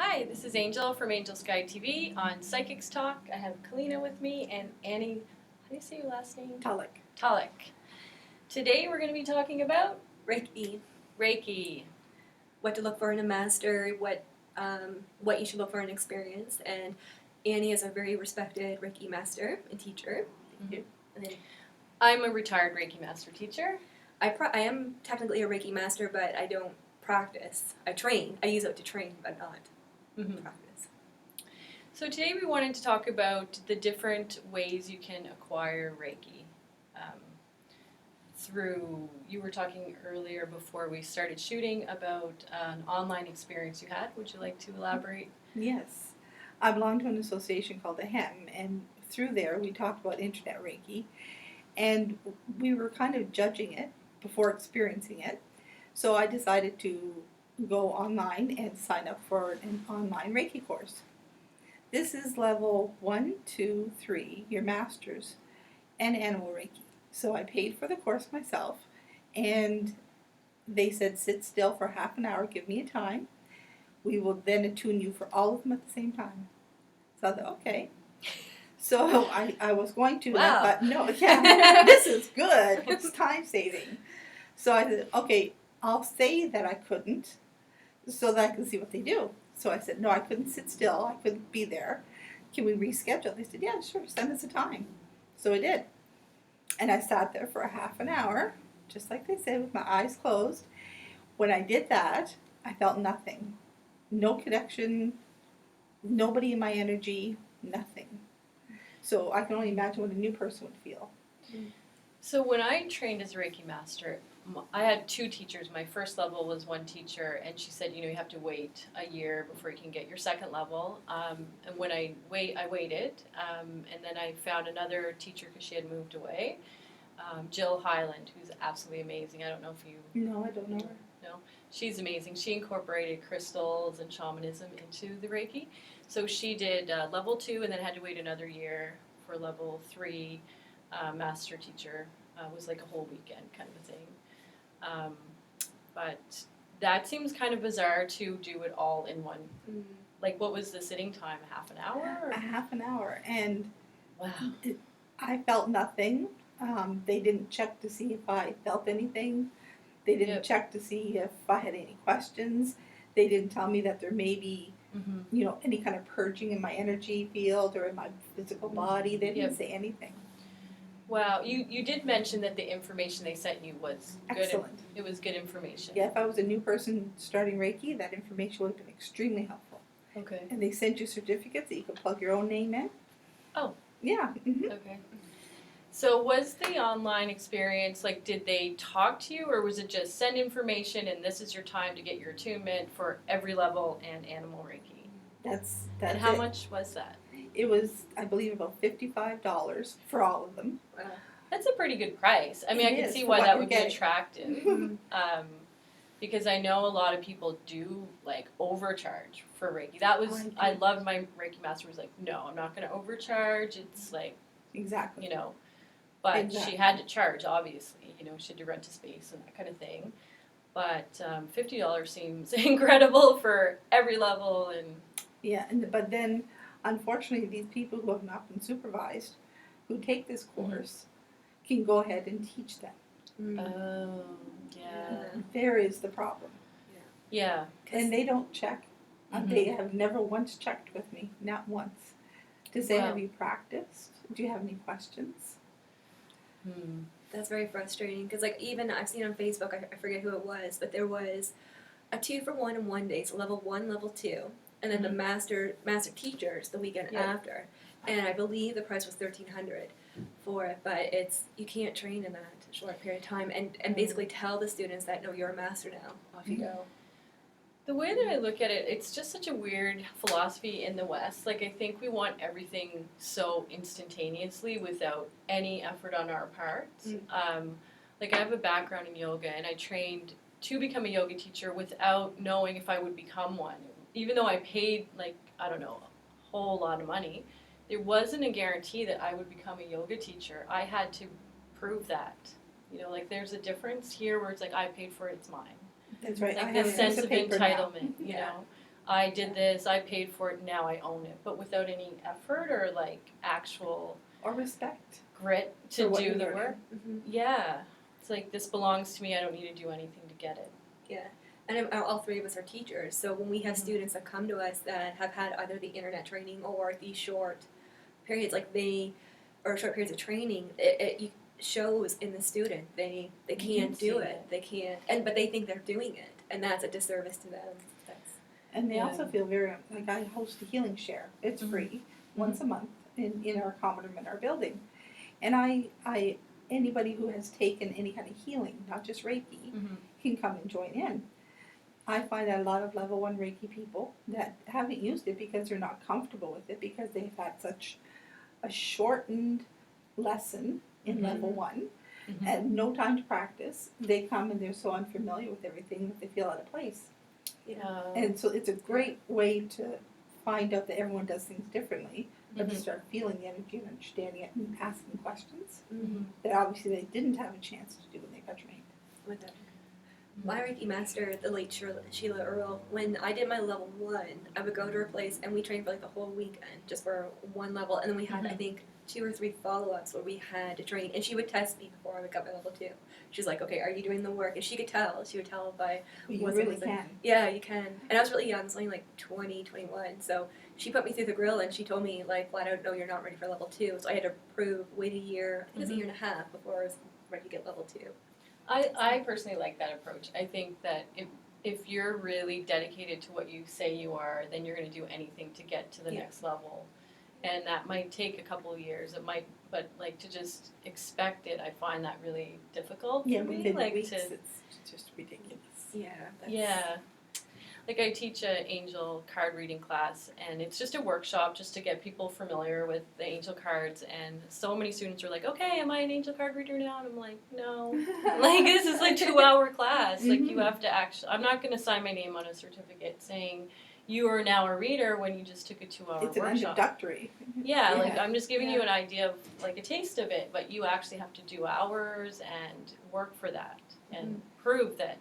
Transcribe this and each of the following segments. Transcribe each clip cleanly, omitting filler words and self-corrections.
Hi, this is Angel from AngelSkyeTV on Psychics Talk. I have Kelliena with me and Annie, how do you say your last name? Tulloch. Tulloch. Today we're going to be talking about Reiki. Reiki. What to look for in a master, what you should look for in experience. And Annie is a very respected Reiki Master and teacher. Thank you. And then I'm a retired Reiki Master teacher. I am technically a Reiki Master, but I don't practice. I train. I use it to train, but not practice. So today we wanted to talk about the different ways you can acquire Reiki. You were talking earlier before we started shooting about an online experience you had. Would you like to elaborate? Yes. I belong to an association called the HEM, and through there we talked about Internet Reiki, and we were kind of judging it before experiencing it. So I decided to go online and sign up for an online Reiki course. This is level 1, 2, 3, your masters, and animal Reiki. So I paid for the course myself, and they said sit still for half an hour, give me a time. We will then attune you for all of them at the same time. So I thought, okay. So I was going to, Wow. and I thought, no, yeah, this is good. It's time saving. So I said, okay, I'll say that I couldn't so that I can see what they do. So I said, no, I couldn't sit still. I couldn't be there. Can we reschedule? They said, yeah, sure, send us a time. So I did. And I sat there for a half an hour, just like they said, with my eyes closed. When I did that, I felt nothing. No connection, nobody in my energy, nothing. So I can only imagine what a new person would feel. So when I trained as a Reiki Master, I had two teachers. My first level was one teacher, and she said, you have to wait a year before you can get your second level. And when I waited, and then I found another teacher because she had moved away, Jill Highland, who's absolutely amazing. I don't know if you... No, I don't know her. No, she's amazing. She incorporated crystals and shamanism into the Reiki. So she did level 2 and then had to wait another year for level 3. Master teacher was like a whole weekend kind of a thing. But that seems kind of bizarre to do it all in one. Like, what was the sitting time? Half an hour? Or? A half an hour. And Wow. I felt nothing. They didn't check to see if I felt anything. They didn't check to see if I had any questions. They didn't tell me that there may be, any kind of purging in my energy field or in my physical body. They didn't say anything. Wow, you did mention that the information they sent you was good. Excellent. It was good information. Yeah, if I was a new person starting Reiki, that information would have been extremely helpful. Okay. And they sent you certificates that you could plug your own name in. Oh. Yeah. Okay. So was the online experience, like, did they talk to you, or was it just send information and this is your time to get your attunement for every level and animal Reiki? That's and how much was that? It was, I believe, about $55 for all of them. Wow. That's a pretty good price. I mean, I can see why that would be attractive. Because I know a lot of people do, like, overcharge for Reiki. That was, I loved my Reiki Master was like, no, I'm not going to overcharge. It's like, exactly. But she had to charge, obviously. She had to rent a space and that kind of thing. But $50 seems incredible for every level. And yeah, but then, unfortunately, these people who have not been supervised, who take this course, can go ahead and teach them. Oh, yeah. There is the problem. Yeah. And they don't check. They have never once checked with me, not once, to say, have you practiced? Do you have any questions? That's very frustrating because, like, even I've seen on Facebook, I forget who it was, but there was a 2-for-1 in one day, so level 1, level 2, and then the master teachers the weekend after, and I believe the price was $1,300 for it, but you can't train in that short period of time, and basically tell the students that, no, you're a master now, off you go. The way that I look at it, it's just such a weird philosophy in the West. Like, I think we want everything so instantaneously without any effort on our part. Like, I have a background in yoga, and I trained to become a yoga teacher without knowing if I would become one. Even though I paid, like, I don't know, a whole lot of money, there wasn't a guarantee that I would become a yoga teacher. I had to prove that. Like, there's a difference here where it's like, I paid for it, it's mine. That's right. Like, this sense of entitlement, you know. I did this, I paid for it, now I own it, but without any effort or like actual Or respect. grit For to what do you're the learning. work. Yeah. It's like, this belongs to me, I don't need to do anything to get it. Yeah. And all three of us are teachers, so when we have students that come to us that have had either the internet training or the short periods, short periods of training, it shows in the student they can't do it. They can't, but they think they're doing it, and that's a disservice to them. And they Yeah. also feel very, like I host a healing share. It's free, once a month in our common room in our building. And I anybody who has taken any kind of healing, not just Reiki, can come and join in. I find that a lot of level 1 Reiki people that haven't used it because they're not comfortable with it, because they've had such a shortened lesson in level 1 and no time to practice, they come and they're so unfamiliar with everything that they feel out of place. And so it's a great way to find out that everyone does things differently, but to start feeling the energy and understanding it and asking questions that obviously they didn't have a chance to do when they got trained. With that. My Reiki master, the late Sheila Earl, when I did my level 1, I would go to her place and we trained for like the whole weekend just for one level, and then we had I think 2 or 3 follow-ups where we had to train, and she would test me before I would get my level 2. She was like, okay, are you doing the work? And she would tell by Well, you what's really amazing. can. Yeah, you can. And I was really young, I was only like 20, 21, so she put me through the grill and she told me like flat out, no, you're not ready for level 2. So I had to wait a year, I think it was a year and a half before I was ready to get level 2. I personally like that approach. I think that if you're really dedicated to what you say you are, then you're going to do anything to get to the next level. And that might take a couple of years. It might, but like to just expect it, I find that really difficult. Yeah, for me. within Like weeks, to, it's just ridiculous. Yeah. yeah. Like I teach an angel card reading class, and it's just a workshop just to get people familiar with the angel cards. And so many students are like, "Okay, am I an angel card reader now?" And I'm like, "No, like this is a 2-hour class. Like you have to actually. I'm not going to sign my name on a certificate saying you are now a reader when you just took a 2-hour It's an workshop. introductory. Yeah, like I'm just giving you an idea of like a taste of it, but you actually have to do hours and work for that and prove that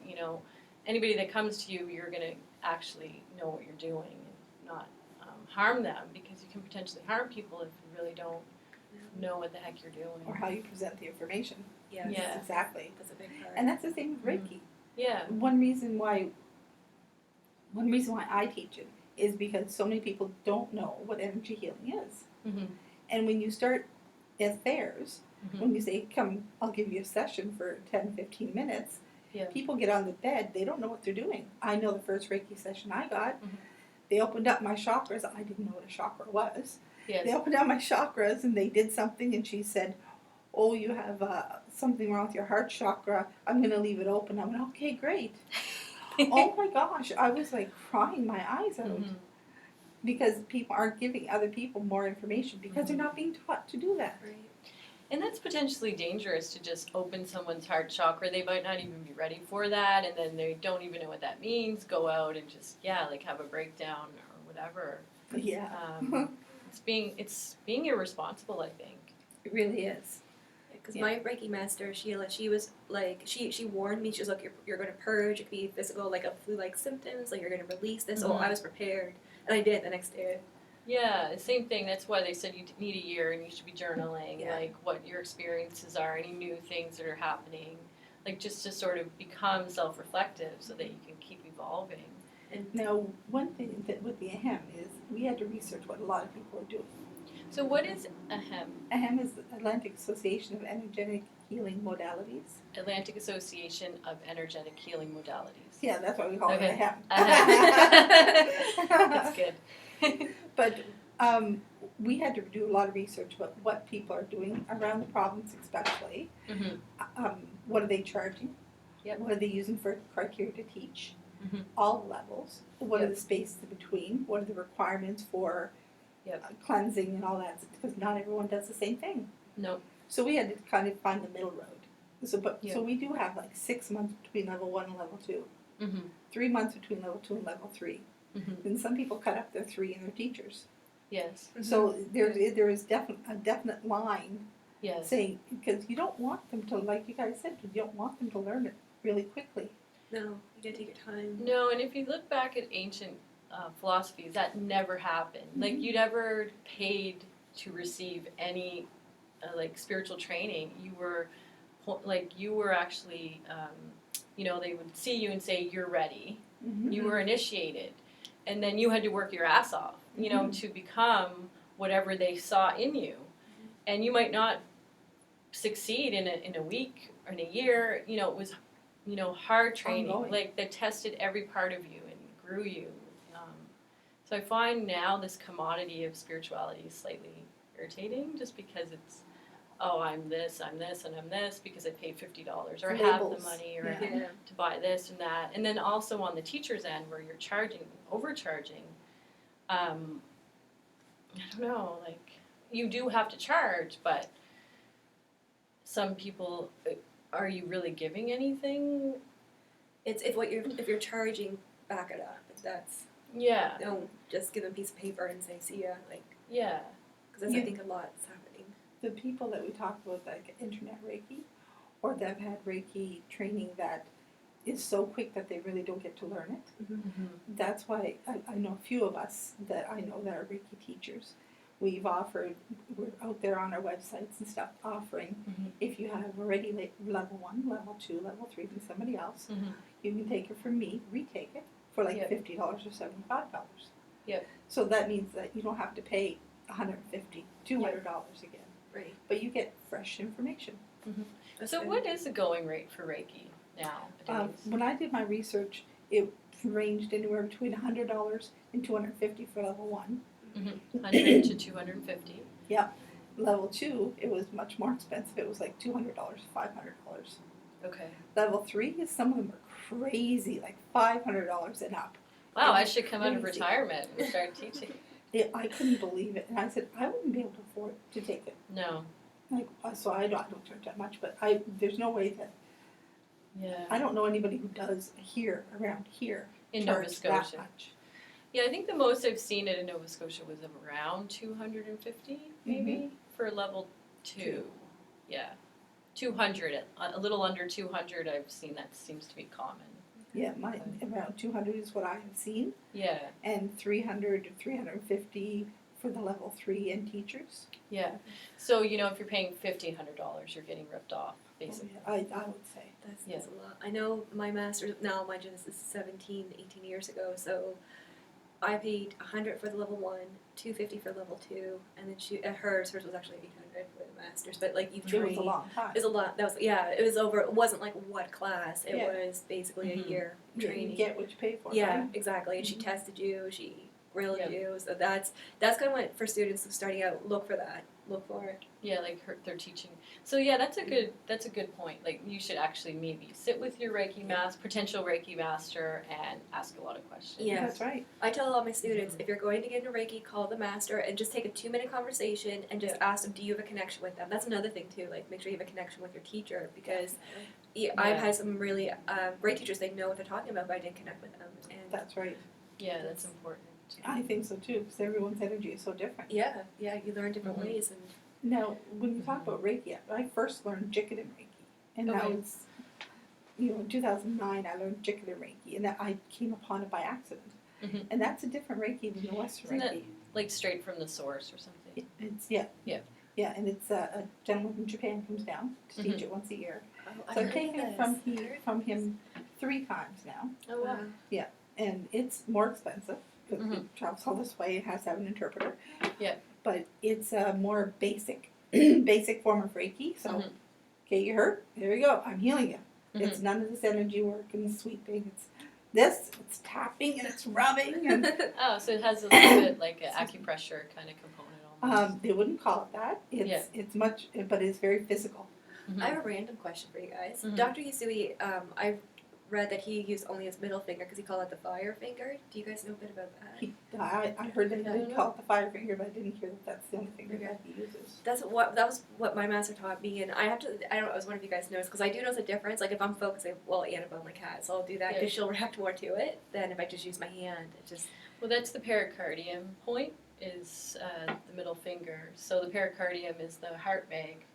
anybody that comes to you, you're going to actually know what you're doing and not harm them, because you can potentially harm people if you really don't know what the heck you're doing. Or how you present the information. Yes. Yeah. Exactly. That's a big part. And that's the same with Reiki. Yeah. One reason why I teach it is because so many people don't know what energy healing is. And when you start at fairs, when you say, come, I'll give you a session for 10, 15 minutes, people get on the bed, they don't know what they're doing. I know the first Reiki session I got, they opened up my chakras. I didn't know what a chakra was. Yes. They opened up my chakras and they did something, and she said, oh, you have something wrong with your heart chakra. I'm going to leave it open. I went, okay, great. Oh my gosh, I was like crying my eyes out because people aren't giving other people more information because they're not being taught to do that. Right. And that's potentially dangerous, to just open someone's heart chakra. They might not even be ready for that, and then they don't even know what that means. Go out and just like have a breakdown or whatever. Yeah. It's being irresponsible, I think. It really is. Because my Reiki master, Sheila, she was like, she warned me. She was like, you're going to purge. It could be physical, like a flu-like symptoms. Like you're going to release this. Oh, I was prepared, and I did the next day. Yeah, same thing. That's why they said you need a year and you should be journaling, like what your experiences are, any new things that are happening, like just to sort of become self-reflective so that you can keep evolving. And now, one thing that with the AHEM is we had to research what a lot of people are doing. So what is AHEM? AHEM is the Atlantic Association of Energetic Healing Modalities. Atlantic Association of Energetic Healing Modalities. Yeah, that's why we call it AHEM. That's good. But we had to do a lot of research about what people are doing around the province, especially. What are they charging? Yep. What are they using for criteria to teach? All levels. What are the spaces in between? What are the requirements for cleansing and all that? Because not everyone does the same thing. No. So we had to kind of find the middle road. So we do have like 6 months between level 1 and level 2. 3 months between level 2 and level 3. And some people cut up their 3 and their teachers. Yes. So there is a definite line saying, because you don't want them to, like you guys said, you don't want them to learn it really quickly. No, you gotta take your time. No, and if you look back at ancient philosophies, that never happened. Like, you never paid to receive any like spiritual training. You were actually, they would see you and say, you're ready. Mm-hmm. You were initiated, and then you had to work your ass off, to become whatever they saw in you. And you might not succeed in a week or in a year. It was, hard training. Ongoing. Like, they tested every part of you and grew you. So I find now this commodity of spirituality is slightly irritating, just because it's, oh, I'm this, and I'm this, because I paid $50 or I have the Labels. money or Yeah. to buy this and that. And then also on the teacher's end, where you're overcharging, I don't know, like, you do have to charge, but some people, are you really giving anything? It's if you're charging, back it up. That's Yeah, don't just give them a piece of paper and say see ya, like, yeah, because that's Yeah. I think a lot is happening. The people that we talk about, like internet Reiki, or that have had Reiki training that is so quick that they really don't get to learn it. mm-hmm. That's why I know a few of us that I know that are Reiki teachers. We're out there on our websites and stuff offering, Mm-hmm. if you have already level 1, level 2, level 3 from somebody else, Mm-hmm. you can take it from me, retake it for like Yep. $50 or $75. Yep. So that means that you don't have to pay $150, $200 again. Right. But you get fresh information. That's So good. what is the going rate for Reiki nowadays? When I did my research, it ranged anywhere between $100 and $250 for level 1. 100 to 250. Level 2, it was much more expensive. It was like $200, $500. Okay. Level 3 is some of them are crazy, like $500 and up. Wow, I should come out of Crazy. retirement and start teaching. I couldn't believe it, and I said I wouldn't be able to afford to take it. No. Like, so I don't charge that much, but there's no way that Yeah. I don't know anybody who does around here In Nova charge that Scotia. much. Yeah, I think the most I've seen it in Nova Scotia was around 250, maybe, for level 2. Two. Yeah. 200, a little under 200, I've seen that seems to be common. Yeah, around 200 is what I have seen, Yeah, and 300 to 350 for the level 3 and teachers. yeah. So, if you're paying $1,500, you're getting ripped off, basically. I would say. That's a lot. I know my master's, now my Genesis is 17, 18 years ago, so I paid $100 for the level 1, $250 for level 2, and then hers was actually $800 for the master's, but like you've It trained. was a long time. It was a lot. It was over. It wasn't like what class. It Yeah. was basically Mhm. a year Yeah, training. you get what you pay for. Yeah, right? exactly. And she Mhm. tested you. She grilled Yep. you. So that's kind of what for students starting out. Look for that. Look for it. Yeah, like they're teaching. So yeah, that's a good point. Like, you should actually maybe sit with your potential Reiki master and ask a lot of questions. Yeah. That's right. I tell all my students, if you're going to get into Reiki, call the master and just take a 2-minute conversation and just ask them, do you have a connection with them? That's another thing too. Like, make sure you have a connection with your teacher, because I've had some really great teachers. They know what they're talking about, but I didn't connect with them. And That's right. Yeah, that's important. I think so too, because everyone's energy is so different. yeah, you learn different Mhm. ways. And Now, when you talk about Reiki, I first learned Jikiden Reiki, and that Okay. was, in 2009, I learned Jikiden Reiki, and I came upon it by accident. Mhm. And that's a different Reiki than the Western Isn't Reiki. Like, straight from the source or something. It's Yeah. Yeah, and it's a gentleman from Japan comes down to teach Mhm. it once a year. I've So I've heard taken of it this. from him 3 times now, Oh, wow. and it's more expensive. Mhm. It travels all this way. It has to have an interpreter. Yeah. But it's a more basic form of Reiki. So, Mhm. okay, you hurt? There you go. I'm healing you. Mhm. It's none of this energy work and sweeping. It's tapping and it's rubbing. And Oh, so it has a little bit like an acupressure kind of component almost. they wouldn't call it that. It's much, but it's very physical. Mhm. I have a random question for you guys. Mhm. Dr. Yusui, I read that he used only his middle finger because he called it the fire finger. Do you guys know a bit about that? I heard that he I did don't call it the fire finger, but I didn't hear that that's the only finger Okay. that he uses. That was what my master taught me, and I was wondering if you guys noticed, because I do notice a difference. Like, if I'm focusing, Annabelle, my cat, so I'll do that Yeah. because she'll react more to it than if I just use my hand. It just Well, that's the pericardium point, is the middle finger. So the pericardium is the heart bag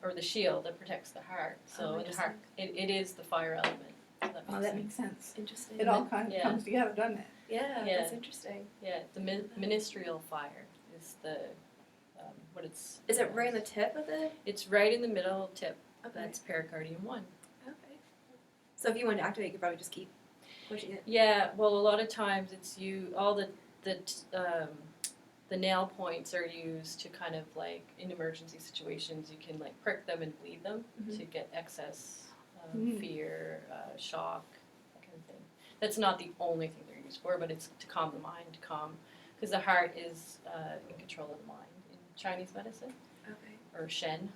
or the shield that protects the heart. So in the heart, it is the fire element. So that Oh, makes that sense. makes sense. interesting. It all kind of Yeah. comes together, doesn't it? Yeah, Yeah. that's interesting. Yeah, the ministerial fire is the what it's. Is it right on the tip of the? It's right in the middle tip. Okay. That's pericardium 1. Okay. So if you wanted to activate, you could probably just keep pushing it. Yeah, well, a lot of times it's all the nail points are used to kind of like in emergency situations you can like prick them and bleed them Mhm. to get excess Mm. fear, shock, that kind of thing. That's not the only thing they're used for, but it's to calm the mind, because the heart is in control of the mind in Chinese medicine Okay. or Shen.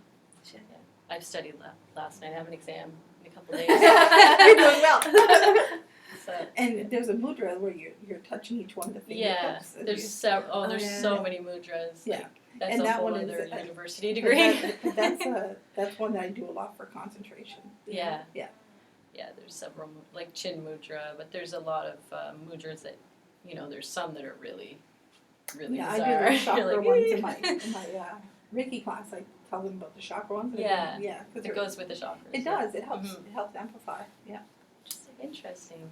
Shit. Yeah, I've studied last night. I have an exam in a couple of days. You're doing well. So, And there's a mudra where you're touching each one of the fingertips. yeah, there's yeah. so many mudras. Yeah. Like, that's And a that whole one is other a- university But degree. that's one that I do a lot for concentration. Yeah. Yeah. Yeah, there's several, like chin mudra, but there's a lot of mudras that, there's some that are really, really Yeah, bizarre. I do the chakra You're like, ones in my Reiki class. I tell them about the chakra ones. Yeah. Yeah. 'Cause It goes with the chakras. It yeah. does. It helps. Mhm. It helps amplify. Yeah. Interesting.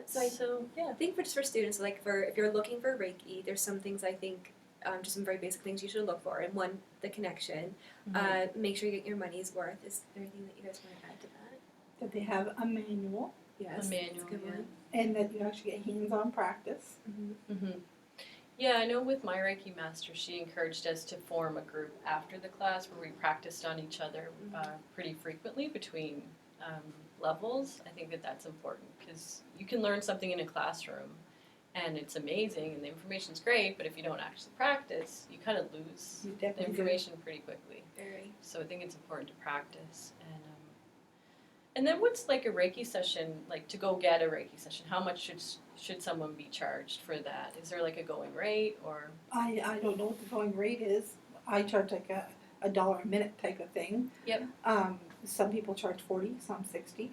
So yeah. I think for students, like if you're looking for Reiki, there's some things I think, just some very basic things you should look for. And one, the connection. Mhm. Make sure you get your money's worth. Is there anything that you guys want to add to that? That they have a manual Yes, A that's manual, a good yeah. one. and that you actually get hands-on practice. Mm-hmm. Mhm. Yeah, I know with my Reiki Master, she encouraged us to form a group after the class where we practiced on each other pretty frequently between levels. I think that that's important because you can learn something in a classroom and it's amazing and the information's great, but if you don't actually practice, you kind of lose You the definitely do. information pretty quickly. Very. So I think it's important to practice. And then what's like a Reiki session, like to go get a Reiki session, how much should someone be charged for that? Is there like a going rate or? I don't know what the going rate is. I charge like a $1 a minute type of thing. Yep. Some people charge 40, some 60.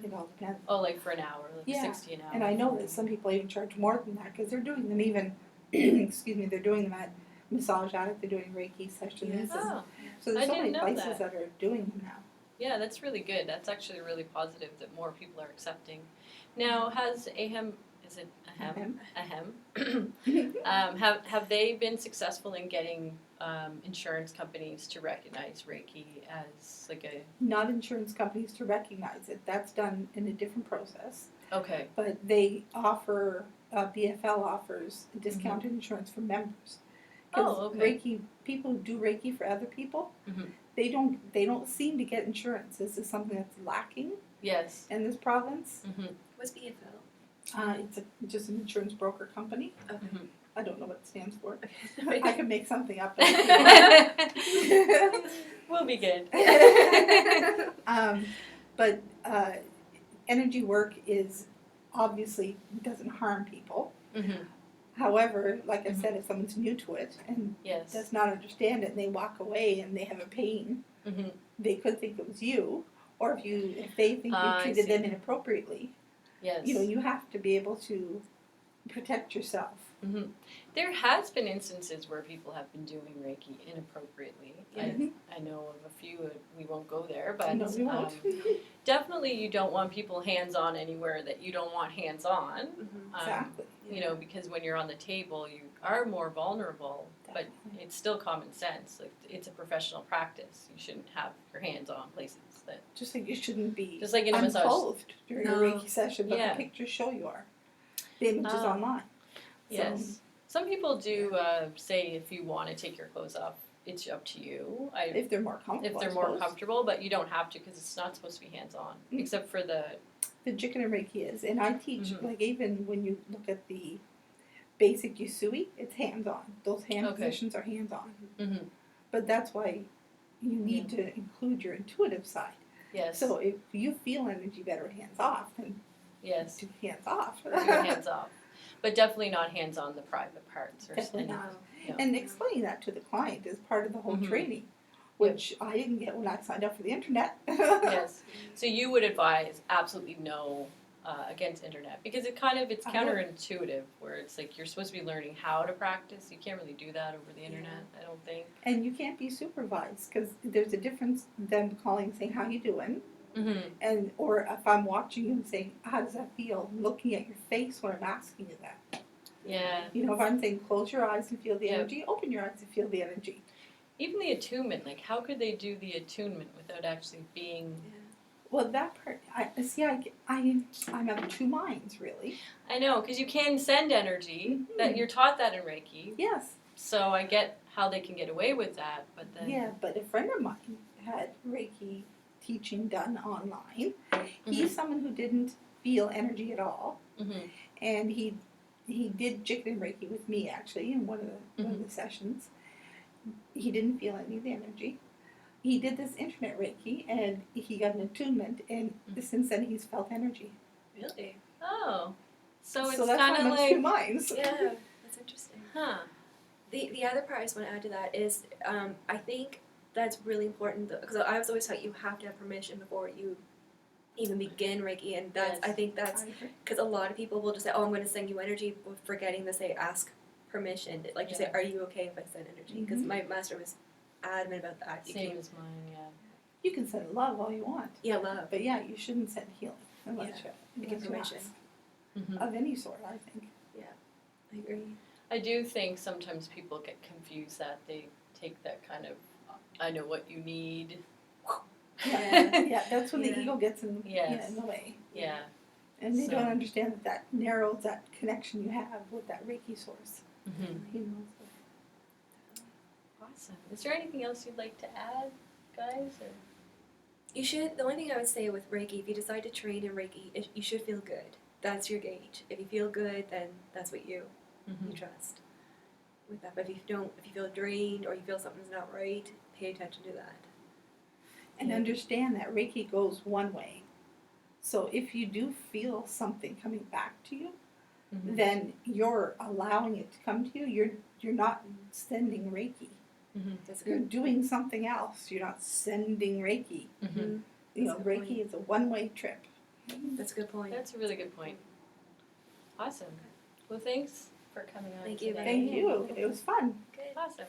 It all depends. Oh, like for an hour, like Yeah. 60 an hour. And I know that some people even charge more than that because they're doing them even, excuse me, they're doing them at Massage Addict, they're doing Reiki sessions. Yes. and- Oh, So there's I so didn't many know places that. that are doing them now. yeah, that's really good. That's actually really positive that more people are accepting. Now, has AHEM, is it AHEM? Have they been successful in getting insurance companies to recognize Reiki as like a, Not insurance companies to recognize it. That's done in a different process. okay, But they offer, BFL offers discounted insurance for members. 'Cause Oh, okay. Reiki, people who do Reiki for other people, Mhm. they don't seem to get insurance. This is something that's lacking yes. in this province. What's BFL? It's just an insurance broker company. Okay. I don't know what it stands for. Okay. I could make something up. We'll be good. But energy work is obviously doesn't harm people. However, like I said, if someone's new to it and Yes. does not understand it and they walk away and they have a pain, they could think it was you. Or if they think you I treated see. them inappropriately, Yes. you have to be able to protect yourself. There has been instances where people have been doing Reiki inappropriately. I know of a few. We won't go there, but No, we won't. definitely you don't want people hands-on anywhere that you don't want hands-on. Exactly. Because when you're on the table, you are more vulnerable. But Definitely. it's still common sense. Like it's a professional practice. You shouldn't have your hands on places that. Just like you shouldn't be Just like in a massage. unclothed during No. a Reiki session, but Yeah. the pictures show you are. The images Ah. online. Yes. Some people do say if you want to take your clothes off, it's up to you. If they're more comfortable. If they're I more suppose. comfortable, but you don't have to because it's not supposed to be hands-on, Mm. except for the. The Jikana Reiki is, and I teach, Mhm. like even when you look at the basic Yusui, it's hands-on. Those hand Okay. positions are hands-on. Mhm. But that's why you need to include your intuitive side. Yes. So if you feel energy better hands-off, then yes. do hands-off. Do hands off, but definitely not hands on the private parts. Or Definitely any- not. No. And explaining that to the client is part of the whole Mhm. training, which I didn't get when I signed up for the internet. Yes. So you would advise absolutely no against internet because it's I would. counterintuitive where it's like you're supposed to be learning how to practice. You can't really do that over the internet. I don't think. And you can't be supervised because there's a difference them calling saying how you doing And or if I'm watching you and saying, how does that feel? I'm looking at your face when I'm asking you that. Yeah. You know, if I'm saying close your eyes and feel the Yep. energy, open your eyes and feel the energy. Even the attunement, like how could they do the attunement without actually being? Well, that part, I'm of two minds, really. I know, because you can send energy. That you're taught that in Reiki. Yes. So I get how they can get away with that, but then Yeah, but a friend of mine had Reiki teaching done online. He's someone who didn't feel energy at all, and he did chicken Reiki with me actually in one of the sessions. He didn't feel any of the energy. He did this internet Reiki, and he got an attunement, and since then he's felt energy. Really? Oh, so it's that's kind why of I'm like two minds. Yeah, that's interesting. huh. The other part I just want to add to that is I think that's really important because I was always taught you have to have permission before you even begin Reiki, and that's I think that's because a lot of people will just say, oh, I'm going to send you energy, forgetting to say ask permission. Like you say, are you okay if I send energy? Because my master was adamant about that. Same as mine, yeah. You can send love all you want. Yeah, love. But yeah, you shouldn't send healing unless you Get permission. of any sort, I think. Yeah, I agree. I do think sometimes people get confused that they take that kind of, I know what you need. Yeah, that's when the ego gets in the way. Yeah. And they don't understand that narrows that connection you have with that Reiki source. You know, Awesome. Is there anything else you'd like to add, guys? Or? You should. The only thing I would say with Reiki, if you decide to train in Reiki, you should feel good. That's your gauge. If you feel good, then that's what you trust with that. But if you feel drained or you feel something's not right, pay attention to that. And understand that Reiki goes one way. So if you do feel something coming back to you, then you're allowing it to come to you. You're not sending Reiki. You're doing something else. You're not sending Reiki. You know, Reiki is a one-way trip. That's a good point. That's a really good point. Awesome. Well, thanks for coming on. Thank you. Today. Thank you. It was fun. Good. Awesome.